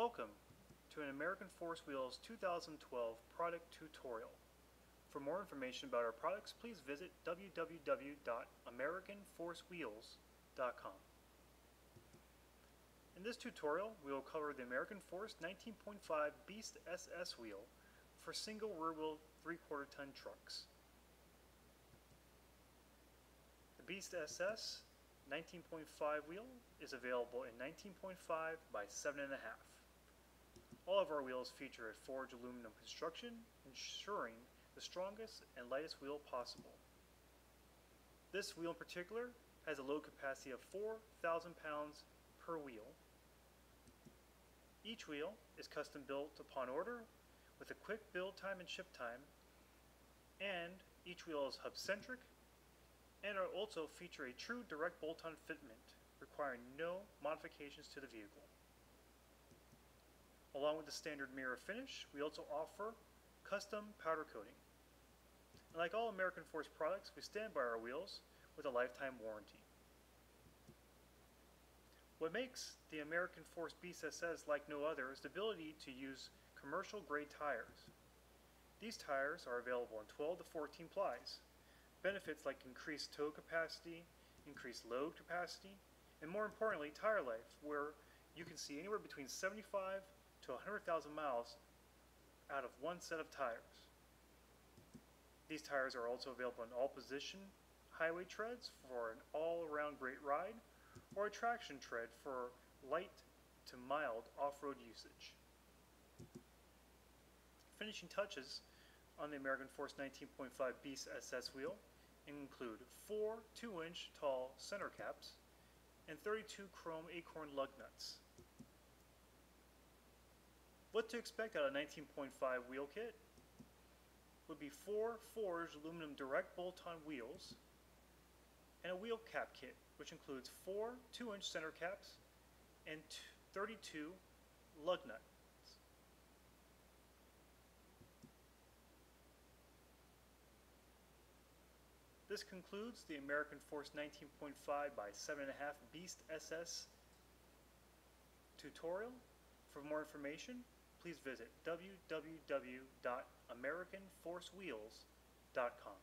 Welcome to an American Force Wheels 2012 product tutorial. For more information about our products, please visit www.americanforcewheels.com. In this tutorial, we will cover the American Force 19.5 Beast SS wheel for single rear wheel 3/4 ton trucks. The Beast SS 19.5 wheel is available in 19.5 by 7.5. All of our wheels feature a forged aluminum construction, ensuring the strongest and lightest wheel possible. This wheel in particular has a load capacity of 4,000 pounds per wheel. Each wheel is custom built upon order with a quick build time and ship time, and each wheel is hub-centric and also feature a true direct bolt-on fitment, requiring no modifications to the vehicle. Along with the standard mirror finish, we also offer custom powder coating. And like all American Force products, we stand by our wheels with a lifetime warranty. What makes the American Force Beast SS like no other is the ability to use commercial grade tires. These tires are available in 12 to 14 plies. Benefits like increased tow capacity, increased load capacity, and more importantly, tire life, where you can see anywhere between 75 to 100,000 miles out of one set of tires. These tires are also available in all position highway treads for an all-around great ride, or a traction tread for light to mild off-road usage. Finishing touches on the American Force 19.5 Beast SS wheel include 4 2-inch tall center caps and 32 chrome acorn lug nuts. What to expect out of a 19.5 wheel kit would be 4 forged aluminum direct bolt-on wheels and a wheel cap kit, which includes 4 2-inch center caps and 32 lug nuts. This concludes the American Force 19.5 by 7.5 Beast SS tutorial. For more information, please visit www.americanforcewheels.com.